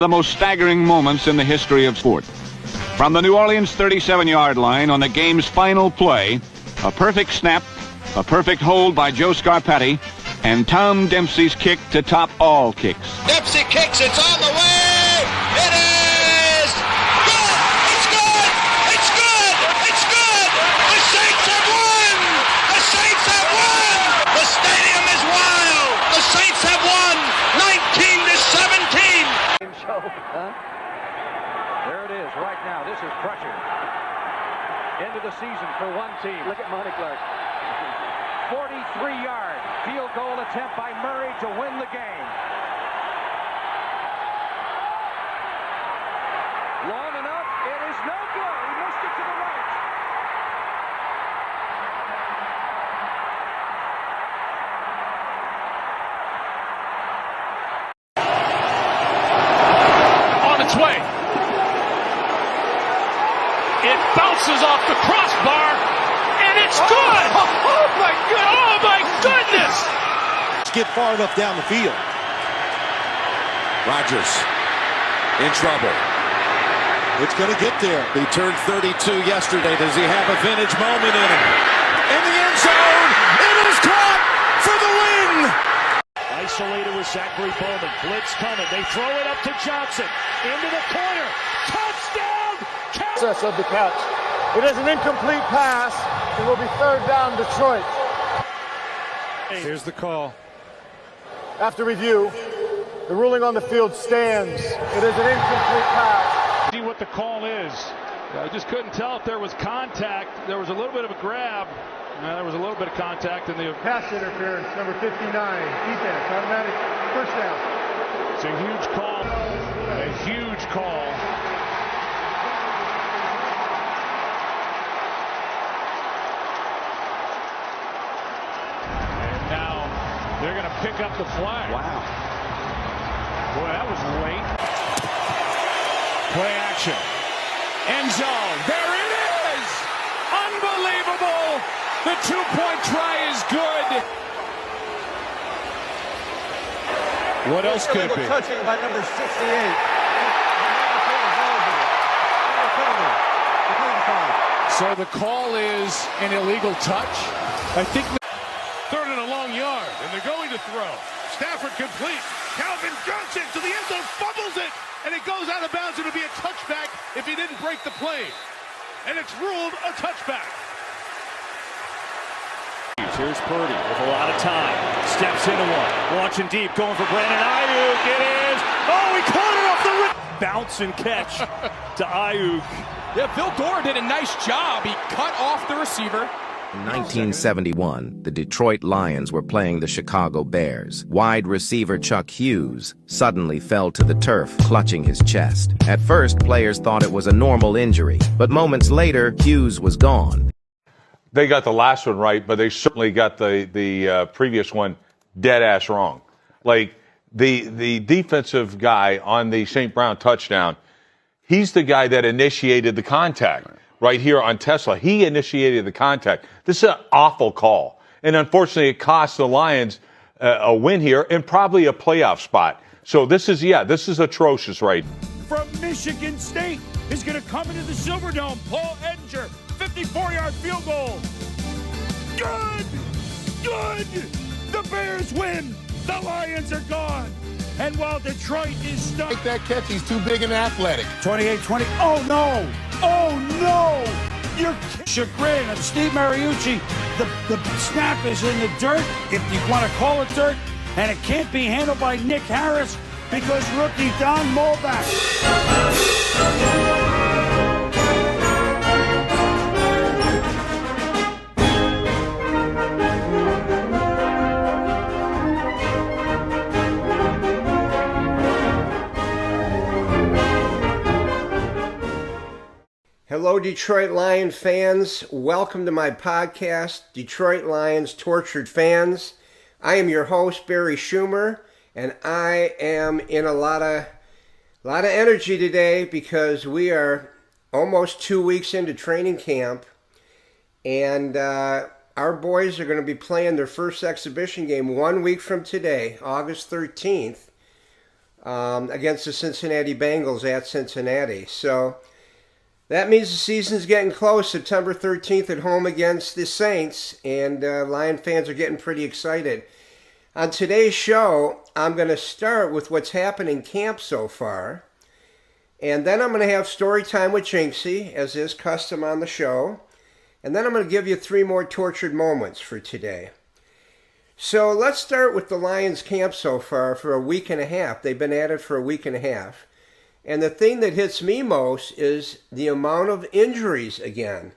The most staggering moments in the history of sport. From the New Orleans 37-yard line on the game's final play, a perfect snap, a perfect hold by Joe Scarpati, and Tom Dempsey's kick to top all kicks. Dempsey kicks, it's on the way! It is! Good! It's good! It's good! It's good! The Saints have won! The Saints have won! The stadium is wild! The Saints have won 19-17! There it is right now. This is crushing. End of the season for one team. Look at Monty Clark. 43-yard field goal attempt by Murray to win the game. Long enough. It is no good. He missed it to the right. On its way. It bounces off the crossbar, and it's good! Oh my goodness! Oh my goodness! Get far enough down the field. Rodgers in trouble. It's going to get there. He turned 32 yesterday. Does he have a vintage moment in him? In the end zone, it is caught for the win! Isolated with Zachary Bowman. Blitz coming. They throw it up to Johnson. Into the corner. Touchdown! Of the catch. It is an incomplete pass. It will be third down, Detroit. Here's the call. After review, the ruling on the field stands. It is an incomplete pass. See what the call is. I just couldn't tell if there was contact. There was a little bit of a grab. There was a little bit of contact in the Pass interference, number 59. Defense, automatic first down. It's a huge call. A huge call. They're going to pick up the flag. Wow. Boy, that was late. Play action. End zone. There it is! Unbelievable! The two-point try is good. What else could it be? Touching by number 68. So the call is an illegal touch. I think. Third and a long yard, and they're going to throw. Stafford complete. Calvin Johnson to the end zone, fumbles it, and it goes out of bounds. It'll be a touchback if he didn't break the play. And it's ruled a touchback. Here's Purdy with a lot of time. Steps into one. Launching deep, going for Brandon Ayuk. It is. Oh, he caught it off the rim. Bounce and catch to Ayuk. Yeah, Phil Gore did a nice job. He cut off the receiver. In 1971, the Detroit Lions were playing the Chicago Bears. Wide receiver Chuck Hughes suddenly fell to the turf, clutching his chest. At first, players thought it was a normal injury, but moments later, Hughes was gone. They got the last one right, but they certainly got the previous one dead-ass wrong. Like, the defensive guy on the St. Brown touchdown, he's the guy that initiated the contact. Right here on Tesla. He initiated the contact. This is an awful call. And unfortunately, it cost the Lions a win here and probably a playoff spot. So this is atrocious, right? From Michigan State is going to come into the Silverdome. Paul Edinger, 54-yard field goal. Good! Good! The Bears win. The Lions are gone. And while Detroit is stuck. Take that catch. He's too big and athletic. 28-20. Oh, no. Oh, no. You're chagrin of Steve Mariucci. The snap is in the dirt, if you want to call it dirt, and it can't be handled by Nick Harris because rookie Don Molback. Hello, Detroit Lions fans. Welcome to my podcast, Detroit Lions Tortured Fans. I am your host, Barry Schumer, and I am in a lot of energy today because we are almost 2 weeks into training camp, and our boys are going to be playing their first exhibition game 1 week from today, August 13th, against the Cincinnati Bengals at Cincinnati. So that means the season's getting close. September 13th at home against the Saints, and Lion fans are getting pretty excited. On today's show, I'm going to start with what's happened in camp so far, and then I'm going to have story time with Jinxie, as is custom on the show, and then I'm going to give you 3 more tortured moments for today. So let's start with the Lions camp so far for a week and a half. They've been at it for a week and a half. And the thing that hits me most is the amount of injuries again.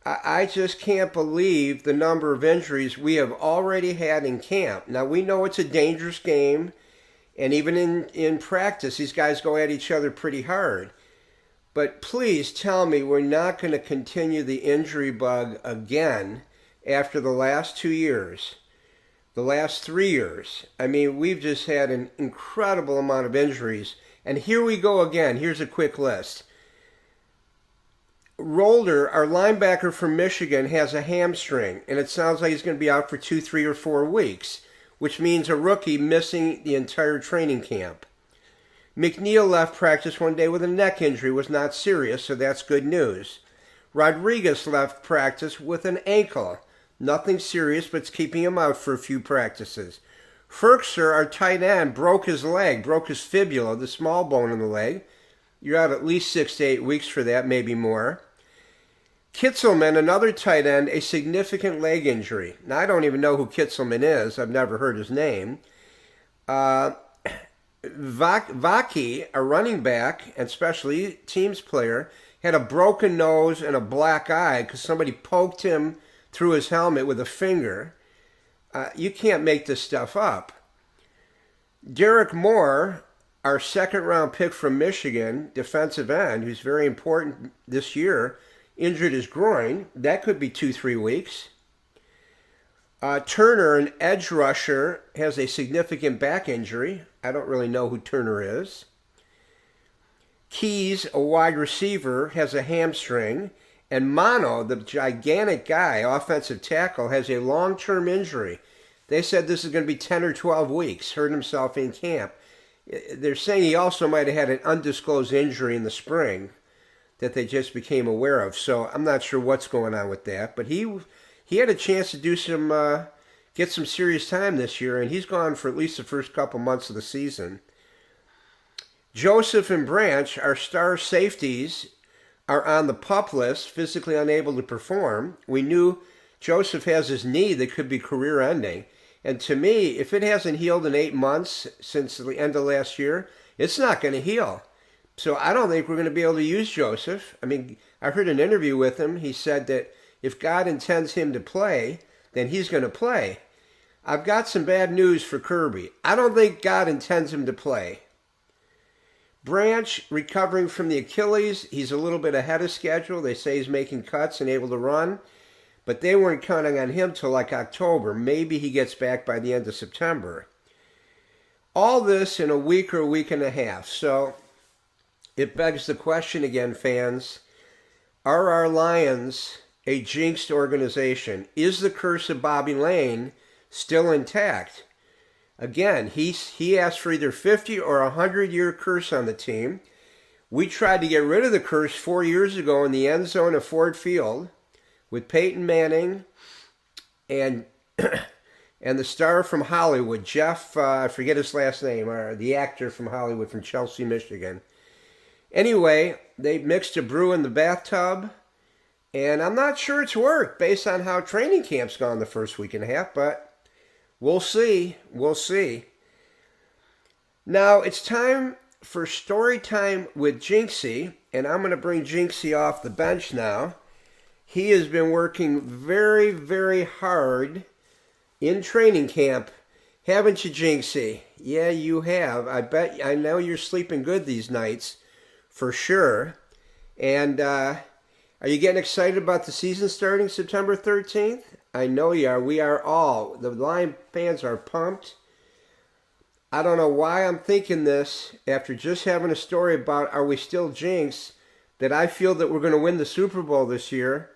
I just can't believe the number of injuries we have already had in camp. Now, we know it's a dangerous game, and even in practice, these guys go at each other pretty hard. But please tell me we're not going to continue the injury bug again after the last 2 years. The last 3 years. I mean, we've just had an incredible amount of injuries. And here we go again. Here's a quick list. Rolder, our linebacker from Michigan, has a hamstring. And it sounds like he's going to be out for 2, 3, or 4 weeks. Which means a rookie missing the entire training camp. McNeil left practice one day with a neck injury. Was not serious, so that's good news. Rodriguez left practice with an ankle. Nothing serious, but it's keeping him out for a few practices. Ferkser, our tight end, broke his leg, broke his fibula, the small bone in the leg. You're out at least 6 to 8 weeks for that, maybe more. Kitzelman, another tight end, a significant leg injury. Now, I don't even know who Kitzelman is. I've never heard his name. Vaki, a running back and special teams player, had a broken nose and a black eye because somebody poked him through his helmet with a finger. You can't make this stuff up. Derek Moore, our second-round pick from Michigan, defensive end, who's very important this year, injured his groin. That could be 2-3 weeks. Turner, an edge rusher, has a significant back injury. I don't really know who Turner is. Keys, a wide receiver, has a hamstring. And Mano, the gigantic guy, offensive tackle, has a long-term injury. They said this is going to be 10 or 12 weeks, hurt himself in camp. They're saying he also might have had an undisclosed injury in the spring that they just became aware of. So I'm not sure what's going on with that. But he had a chance to do get some serious time this year, and he's gone for at least the first couple months of the season. Joseph and Branch, our star safeties, are on the PUP list, physically unable to perform. We knew Joseph has his knee that could be career-ending. And to me, if it hasn't healed in 8 months since the end of last year, it's not going to heal. So I don't think we're going to be able to use Joseph. I mean, I heard an interview with him. He said that if God intends him to play, then he's going to play. I've got some bad news for Kirby. I don't think God intends him to play. Branch, recovering from the Achilles, he's a little bit ahead of schedule. They say he's making cuts and able to run, but they weren't counting on him till like October. Maybe he gets back by the end of September. All this in a week or a week and a half. So it begs the question again, fans. Are our Lions a jinxed organization? Is the curse of Bobby Lane still intact? Again, he asked for either 50 or 100-year curse on the team. We tried to get rid of the curse 4 years ago in the end zone of Ford Field with Peyton Manning and the star from Hollywood, Jeff, I forget his last name, the actor from Hollywood from Chelsea, Michigan. Anyway, they mixed a brew in the bathtub, and I'm not sure it's worked based on how training camp's gone the first week and a half, but we'll see. We'll see. Now, it's time for story time with Jinxie, and I'm going to bring Jinxie off the bench now. He has been working very, very hard in training camp. Haven't you, Jinxie? Yeah, you have. I know you're sleeping good these nights, for sure. And are you getting excited about the season starting September 13th? I know you are. We are all. The Lion fans are pumped. I don't know why I'm thinking this after just having a story about are we still jinxed, that I feel that we're going to win the Super Bowl this year.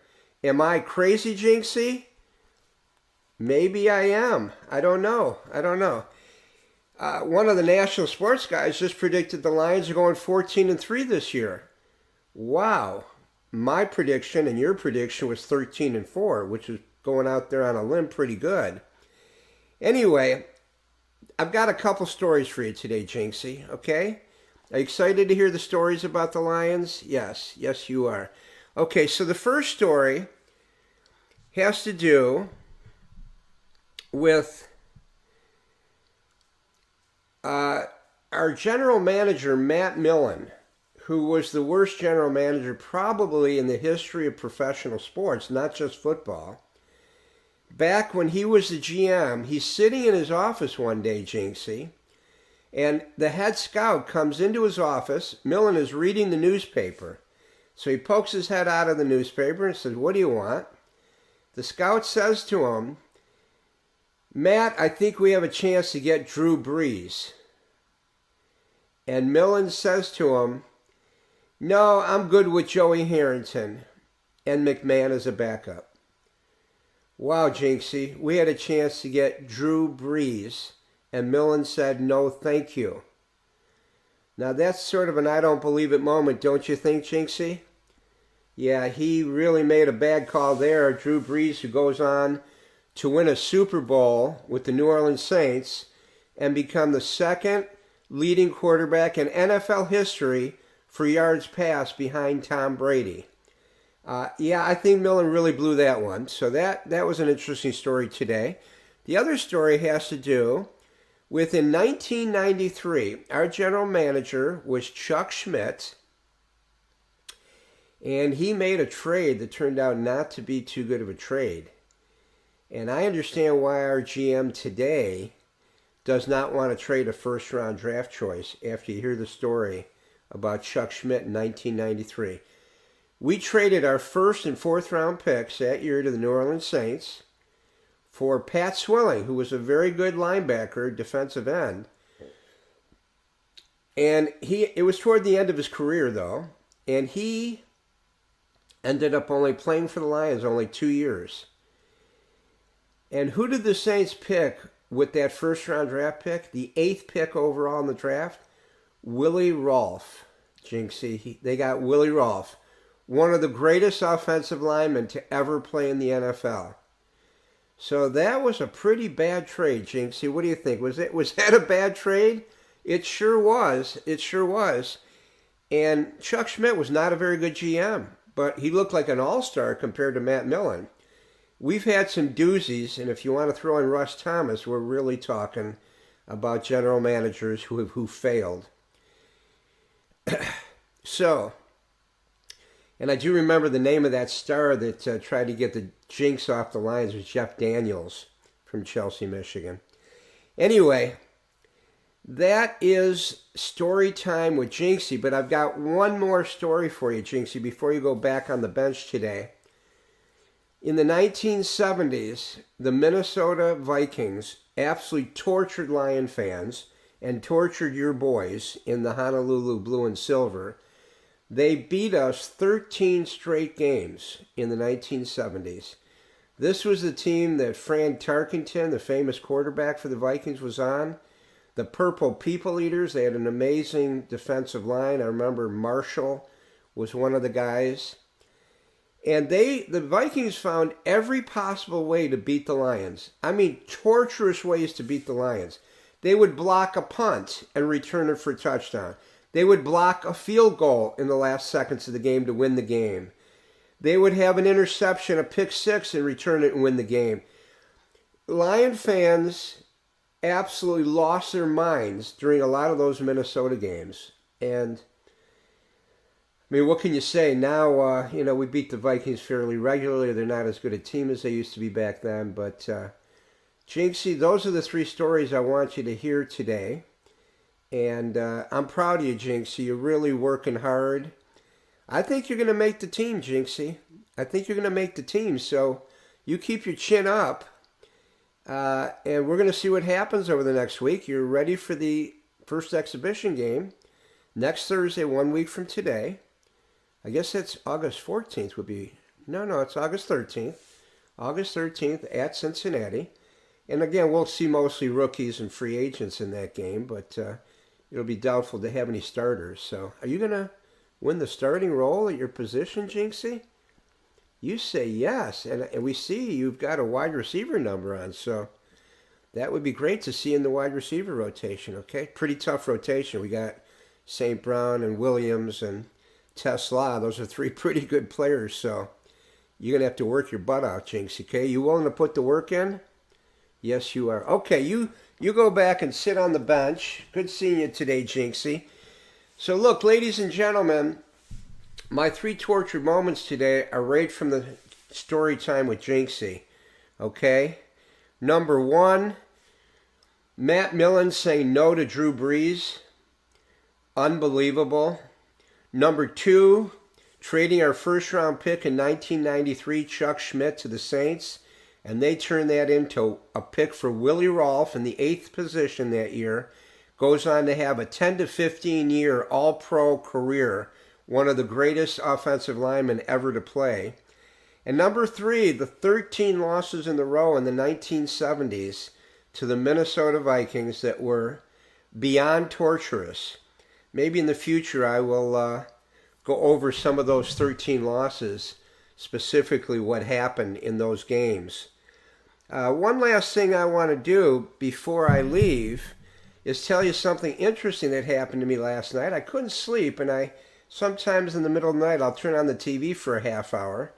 Am I crazy, Jinxie? Maybe I am. I don't know. One of the national sports guys just predicted the Lions are going 14-3 this year. Wow. My prediction and your prediction was 13-4, which is going out there on a limb pretty good. Anyway, I've got a couple stories for you today, Jinxie, okay? Are you excited to hear the stories about the Lions? Yes, you are. Okay, so the first story has to do with our general manager, Matt Millen, who was the worst general manager probably in the history of professional sports, not just football. Back when he was the GM, he's sitting in his office one day, Jinxie, and the head scout comes into his office. Millen is reading the newspaper. So he pokes his head out of the newspaper and says, "What do you want?" The scout says to him, "Matt, I think we have a chance to get Drew Brees." And Millen says to him, "No, I'm good with Joey Harrington and McMahon as a backup." Wow, Jinxie, we had a chance to get Drew Brees, and Millen said, "No, thank you." Now that's sort of an I don't believe it moment, don't you think, Jinxie? Yeah, he really made a bad call there. Drew Brees, who goes on to win a Super Bowl with the New Orleans Saints and become the second leading quarterback in NFL history for yards passed behind Tom Brady. Yeah, I think Millen really blew that one. So that was an interesting story today. The other story has to do with in 1993, our general manager was Chuck Schmidt, and he made a trade that turned out not to be too good of a trade. And I understand why our GM today does not want to trade a first-round draft choice after you hear the story about Chuck Schmidt in 1993. We traded our first and fourth round picks that year to the New Orleans Saints for Pat Swilling, who was a very good linebacker, defensive end. And it was toward the end of his career, though, and he ended up only playing for the Lions only 2 years. And who did the Saints pick with that first-round draft pick? The 8th pick overall in the draft? Willie Rolfe. Jinxie, they got Willie Rolfe, one of the greatest offensive linemen to ever play in the NFL. So that was a pretty bad trade, Jinxie. What do you think? Was that a bad trade? It sure was. It sure was. And Chuck Schmidt was not a very good GM, but he looked like an all-star compared to Matt Millen. We've had some doozies, and if you want to throw in Russ Thomas, we're really talking about general managers who failed. So, and I do remember the name of that star that tried to get the jinx off the Lions was Jeff Daniels from Chelsea, Michigan. Anyway, that is story time with Jinxie, but I've got one more story for you, Jinxie, before you go back on the bench today. In the 1970s, the Minnesota Vikings absolutely tortured Lion fans and tortured your boys in the Honolulu Blue and Silver. They beat us 13 straight games in the 1970s. This was the team that Fran Tarkenton, the famous quarterback for the Vikings, was on. The Purple People Eaters, they had an amazing defensive line. I remember Marshall was one of the guys. And the Vikings found every possible way to beat the Lions. I mean, torturous ways to beat the Lions. They would block a punt and return it for a touchdown. They would block a field goal in the last seconds of the game to win the game. They would have an interception, a pick six, and return it and win the game. Lion fans absolutely lost their minds during a lot of those Minnesota games. And, I mean, what can you say? Now, we beat the Vikings fairly regularly. They're not as good a team as they used to be back then. But, Jinxie, those are the three stories I want you to hear today. And I'm proud of you, Jinxie. You're really working hard. I think you're going to make the team, Jinxie. I think you're going to make the team. So you keep your chin up. And we're going to see what happens over the next week. You're ready for the first exhibition game next Thursday, 1 week from today. I guess that's August 14th would be. No, it's August 13th. August 13th at Cincinnati. And again, we'll see mostly rookies and free agents in that game, but it'll be doubtful to have any starters. So are you going to win the starting role at your position, Jinxie? You say yes, and we see you've got a wide receiver number on, so that would be great to see in the wide receiver rotation, okay? Pretty tough rotation. We got St. Brown and Williams and Tesla. Those are three pretty good players, so you're going to have to work your butt out, Jinxie, okay? You willing to put the work in? Yes, you are. Okay, you go back and sit on the bench. Good seeing you today, Jinxie. So look, ladies and gentlemen, my 3 tortured moments today are right from the story time with Jinxie, okay? Number 1, Matt Millen saying no to Drew Brees. Unbelievable. Number 2, trading our first-round pick in 1993, Chuck Schmidt, to the Saints, and they turned that into a pick for Willie Rolfe in the 8th position that year. Goes on to have a 10 to 15-year all-pro career, one of the greatest offensive linemen ever to play. And number 3, the 13 losses in a row in the 1970s to the Minnesota Vikings that were beyond torturous. Maybe in the future I will go over some of those 13 losses, specifically what happened in those games. One last thing I want to do before I leave is tell you something interesting that happened to me last night. I couldn't sleep, and sometimes in the middle of the night I'll turn on the TV for a half hour,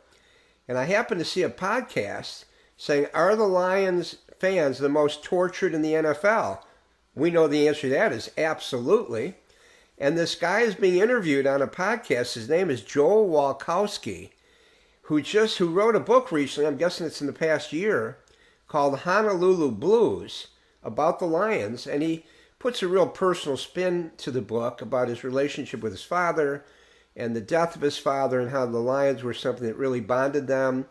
and I happened to see a podcast saying, are the Lions fans the most tortured in the NFL? We know the answer to that is absolutely. And this guy is being interviewed on a podcast. His name is Joel Walkowski, who wrote a book recently, I'm guessing it's in the past year, called Honolulu Blues, about the Lions. And he puts a real personal spin to the book about his relationship with his father and the death of his father and how the Lions were something that really bonded them.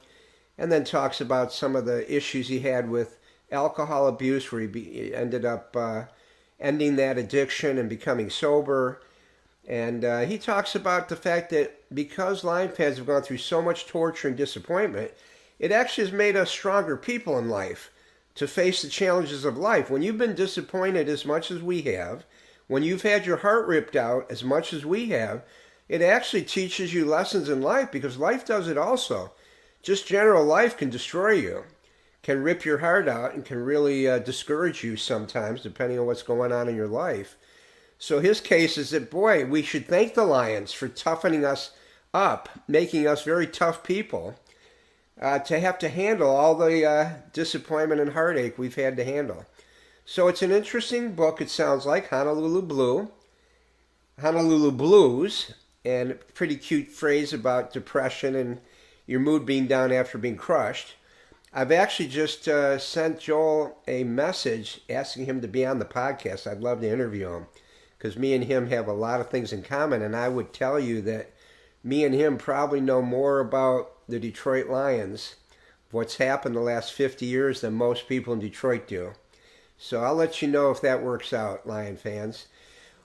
And then talks about some of the issues he had with alcohol abuse, where he ended up ending that addiction and becoming sober. And he talks about the fact that because Lion fans have gone through so much torture and disappointment, it actually has made us stronger people in life to face the challenges of life. When you've been disappointed as much as we have, when you've had your heart ripped out as much as we have, it actually teaches you lessons in life, because life does it also. Just general life can destroy you, can rip your heart out, and can really discourage you sometimes, depending on what's going on in your life. So his case is that, boy, we should thank the Lions for toughening us up, making us very tough people, to have to handle all the disappointment and heartache we've had to handle. So it's an interesting book, it sounds like, Honolulu Blues, and a pretty cute phrase about depression and your mood being down after being crushed. I've actually just sent Joel a message asking him to be on the podcast. I'd love to interview him, because me and him have a lot of things in common, and I would tell you that me and him probably know more about the Detroit Lions, what's happened the last 50 years, than most people in Detroit do. So I'll let you know if that works out, Lion fans.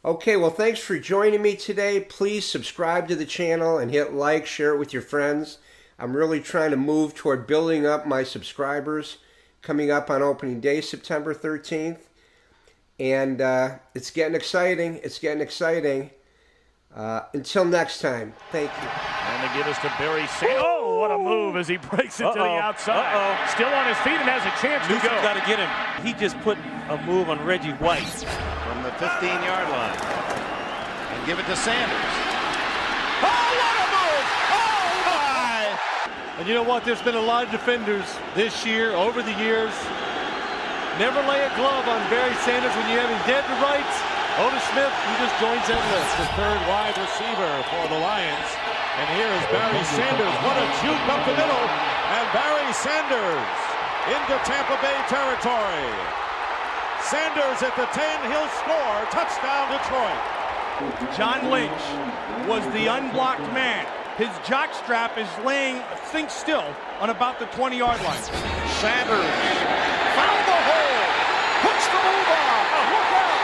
Okay, well, thanks for joining me today. Please subscribe to the channel and hit like, share it with your friends. I'm really trying to move toward building up my subscribers coming up on opening day, September 13th. And it's getting exciting. It's getting exciting. Until next time, thank you. And they give us to Barry Sanders. Oh, what a move as he breaks it to the outside. Still on his feet and has a chance to go. Got to get him. He just put a move on Reggie White. From the 15-yard line. And give it to Sanders. Oh, what a move! Oh, my! And you know what? There's been a lot of defenders this year, over the years. Never lay a glove on Barry Sanders when you have him dead to rights. Otis Smith, he just joins that list. The third wide receiver for the Lions. And here is Barry Sanders. What a juke up the middle. And Barry Sanders into Tampa Bay territory. Sanders at the 10, he'll score. Touchdown, Detroit. John Lynch was the unblocked man. His jockstrap is laying, think still, on about the 20-yard line. Sanders found the hole. Puts the move on. Oh, look out.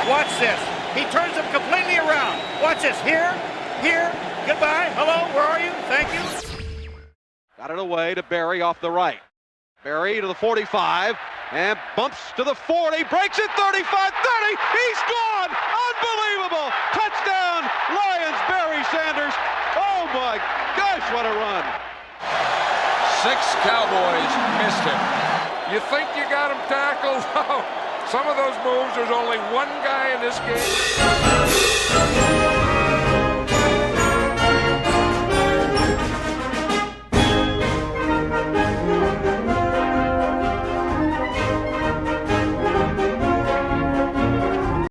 Watch this. He turns him completely around. Watch this. Here, goodbye, hello, where are you? Thank you. Got it away to Barry off the right. Barry to the 45 and bumps to the 40, breaks it 35-30. He's gone! Unbelievable! Touchdown, Lions, Barry Sanders. Oh my gosh, what a run! 6 Cowboys missed him. You think you got him tackled? Some of those moves, there's only one guy in this game.